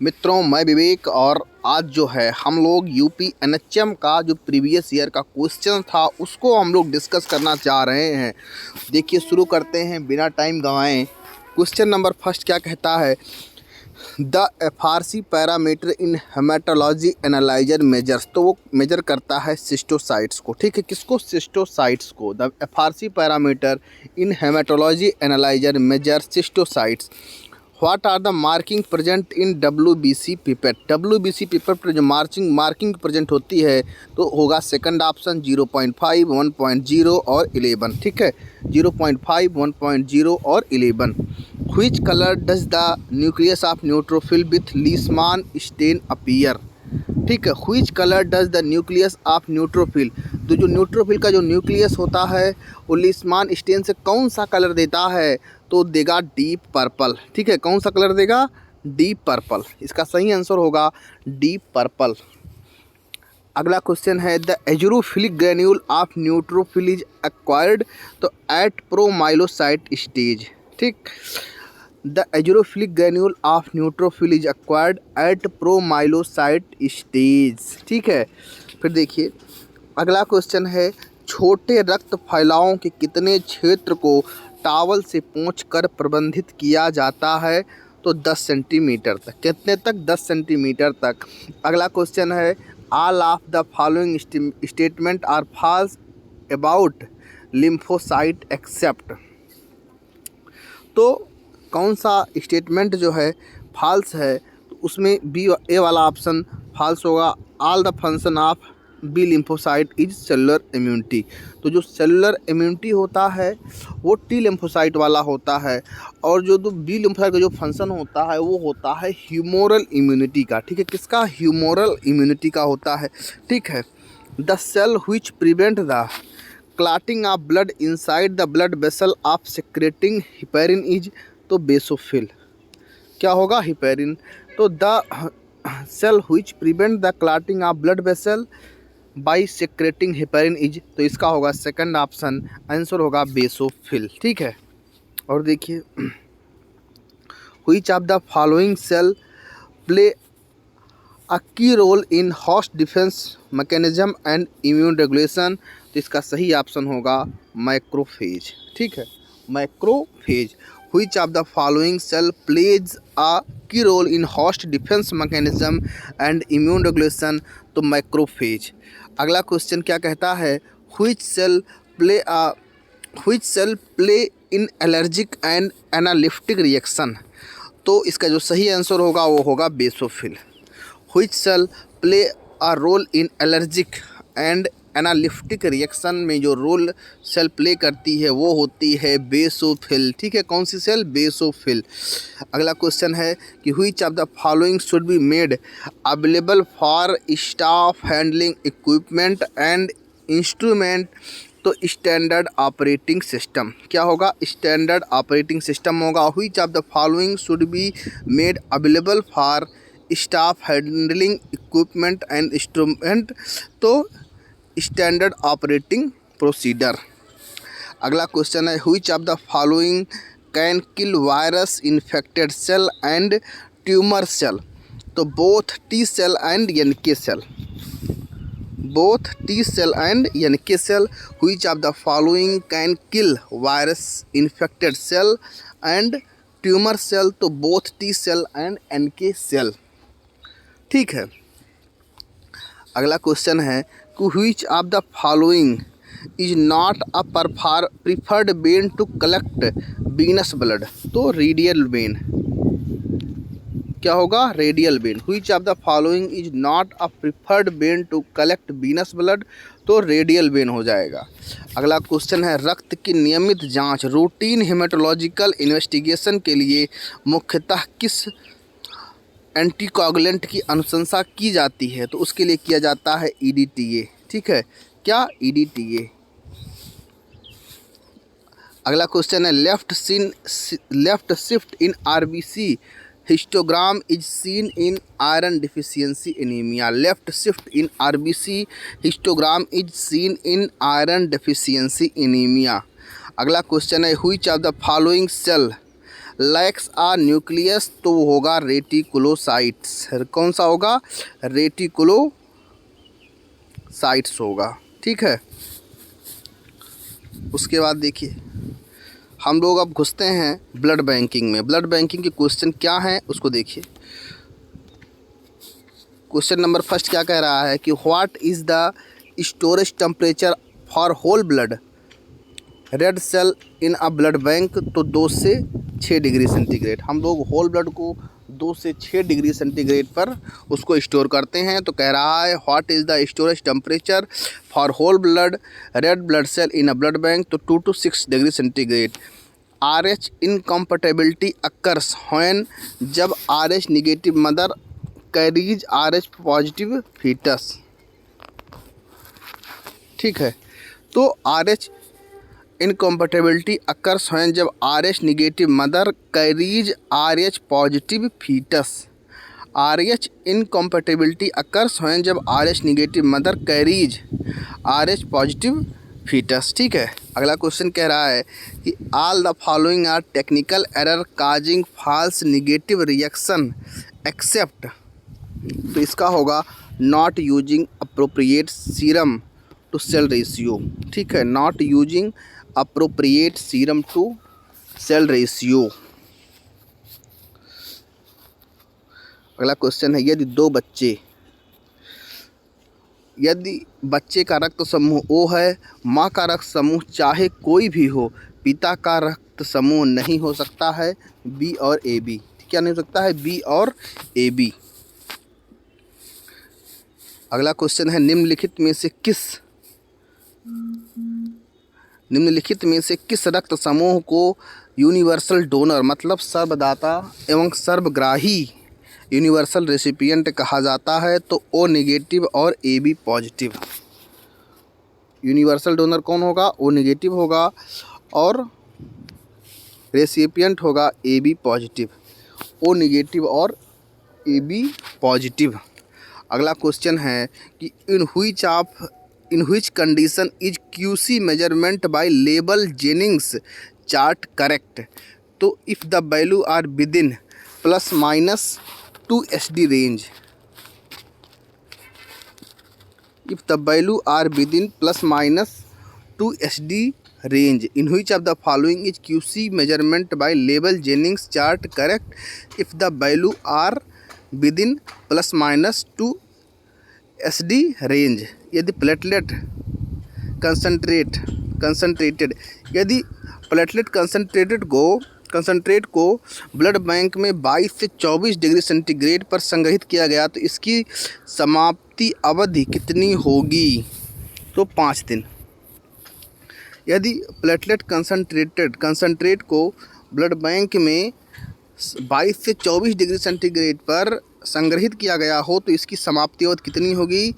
मित्रों, मैं विवेक और आज जो है हम लोग यूपी एनएचएम का जो प्रीवियस ईयर का क्वेश्चन था उसको हम लोग डिस्कस करना चाह रहे हैं। देखिए, शुरू करते हैं बिना टाइम गंवाएं। क्वेश्चन नंबर फर्स्ट क्या कहता है? The FRC parameter in haematology analyser measures. तो वो मेजर करता है सिस्टोसाइट्स को। ठीक है, किसको? सिस्टोसाइट्स को। The FRC parameter in haematology analyser measure schistocytes. What are the marking present in WBC pipette. WBC pipette पर जो मार्किंग प्रेजेंट होती है तो होगा सेकंड ऑप्शन 0.5, 1.0 और 11। ठीक है, 0.5, 1.0 और 11। Which colour does the nucleus of neutrophil with Leishman stain appear. ठीक है, which colour does the nucleus of neutrophil. तो जो न्यूट्रोफिल का जो न्यूक्लियस होता है वो लीसमान स्टेन से कौन सा कलर देता है? तो देगा डीप पर्पल। ठीक है, कौन सा कलर देगा? Deep purple. इसका सही आंसर होगा डीप पर्पल। अगला क्वेश्चन है the azurophilic granule of neutrophil is acquired तो एट प्रोमाइलोसाइट स्टेज। ठीक, the azurophilic granule of neutrophil is acquired at promyelocyte stage. ठीक है, फिर देखिए अगला क्वेश्चन है छोटे रक्त फैलावों के कितने क्षेत्र को टावल से पोंछकर प्रबंधित किया जाता है? तो 10 सेंटीमीटर तक। कितने तक? 10 सेंटीमीटर तक। अगला क्वेश्चन है all of the following statement are false about lymphocyte except. तो कौन सा स्टेटमेंट जो है फॉल्स है? तो उसमें ए वाला ऑप्शन फॉल्स होगा। All the function of B lymphocyte is cellular immunity. तो जो सेलुलर इम्यूनिटी होता है वो टी लिम्फोसाइट वाला होता है, और जो बी लिम्फोसाइट का जो फंक्शन होता है वो होता है ह्यूमोरल इम्यूनिटी का। ठीक है, किसका? ह्यूमोरल इम्यूनिटी का होता है। ठीक है, the cell which prevent the clotting of blood inside the blood vessel of secreting heparin is. तो बेसोफिल। क्या होगा? हिपेरिन। तो the cell which prevent the clotting of blood vessel by secreting heparin is. तो इसका होगा second option, answer होगा basophil. ठीक है, और देखिए which of the following cell play a key role in host defence mechanism and immune regulation. तो इसका सही ऑप्शन होगा मैक्रोफेज। ठीक है, macrophage. Which of the following cell plays a key role in host defence mechanism and immune regulation. तो macrophage. अगला question क्या कहता है? Which cell play in allergic and anaphylactic reaction. तो इसका जो सही आंसर होगा वो होगा basophil. Which cell play a role in allergic and anaphylactic reaction में जो रोल सेल प्ले करती है वो होती है बेसोफिल। ठीक है, कौन सी सेल? बेसोफिल। अगला क्वेश्चन है कि which of the following should be made available for staff handling equipment and instrument. तो स्टैंडर्ड ऑपरेटिंग सिस्टम। क्या होगा? स्टैंडर्ड ऑपरेटिंग सिस्टम होगा। Which of the following should be made available for staff handling equipment and instrument. तो standard operating procedure. अगला question है which of the following can kill virus infected cell and tumour cell. तो both T cell and NK cell. Both T cell and NK cell. Which of the following can kill virus infected cell and tumour cell. तो both T cell and NK cell. ठीक है, अगला question है which of the following is not a preferred vein to collect venous blood. तो radial vein. क्या होगा? Radial vein. Which of the following is not a preferred vein to collect venous blood. तो radial when हो जाएगा। अगला question है रक्त की नियमित जांच रूटीन हेमेटोलॉजिकल इन्वेस्टिगेशन के लिए मुख्यतः किस एंटीकोगुलेंट की अनुशंसा की जाती है? तो उसके लिए किया जाता है EDTA। ठीक है, क्या? EDTA। अगला क्वेश्चन है left shift in RBC histogram is seen in iron deficiency anaemia. Left shift in RBC histogram is seen in iron deficiency anaemia. अगला क्वेश्चन है which of the following cell lacks a nucleus तो वो होगा reticulocytes. कौन सा होगा? Reticulocytes होगा। ठीक है, उसके बाद देखिए हम लोग अब घुसते हैं ब्लड बैंकिंग में। ब्लड बैंकिंग के क्वेश्चन क्या हैं उसको देखिए। क्वेश्चन नंबर फर्स्ट क्या कह रहा है कि what is the storage temperature for whole blood red cell in a blood bank. तो 2 से 6 डिग्री सेंटीग्रेड। हम लोग होल ब्लड को 2 से 6 डिग्री सेंटीग्रेड पर उसको स्टोर करते हैं। तो कह रहा है what is the storage temperature for whole blood red blood cell in a blood bank. तो 2 to 6 degree centigrade. RH incompatibility occurs when जब RH negative mother carries RH positive foetus. ठीक है, तो RH इनकम्पैटिबिलिटी अक्कर्स व्हेन जब RH negative mother carries RH positive foetus. RH incompatibility occurs when जब RH negative mother carries RH positive foetus. ठीक है, अगला question कह रहा है कि all the following are technical error causing false negative reaction except. तो इसका होगा not using appropriate serum to cell ratio. ठीक है, not using appropriate serum to cell ratio. अगला क्वेश्चन है यदि बच्चे का रक्त समूह O है, माँ का रक्त समूह चाहे कोई भी हो, पिता का रक्त समूह नहीं हो सकता है B और AB। क्या नहीं हो सकता है? B और AB। अगला क्वेश्चन है निम्नलिखित में से किस रक्त समूह को यूनिवर्सल डोनर मतलब सर्वदाता एवं सर्वग्राही यूनिवर्सल रेसिपिएंट कहा जाता है? तो O नेगेटिव और AB पॉजिटिव। यूनिवर्सल डोनर कौन होगा? O नेगेटिव होगा और रेसिपिएंट होगा AB पॉजिटिव। O नेगेटिव और AB पॉजिटिव। अगला क्वेश्चन है कि in which condition is QC measurement by label Jennings chart correct. तो if the value are within ±2 SD रेंज। If the value are within ±2 SD range in which of the following is QC measurement by label Jennings chart correct if the value are within ±2 SD range। यदि platelet concentrated यदि platelet concentrate को blood bank में 22 से 24 degree centigrade पर संग्रहित किया गया तो इसकी समाप्ति अवधि कितनी होगी? तो 5 दिन। यदि प्लेटलेट कंसनट्रेट को ब्लड बैंक में 22 से 24 डिग्री सेंटीग्रेड पर संग्रहित किया गया हो तो इसकी समाप्ति अवधि कितनी होगी?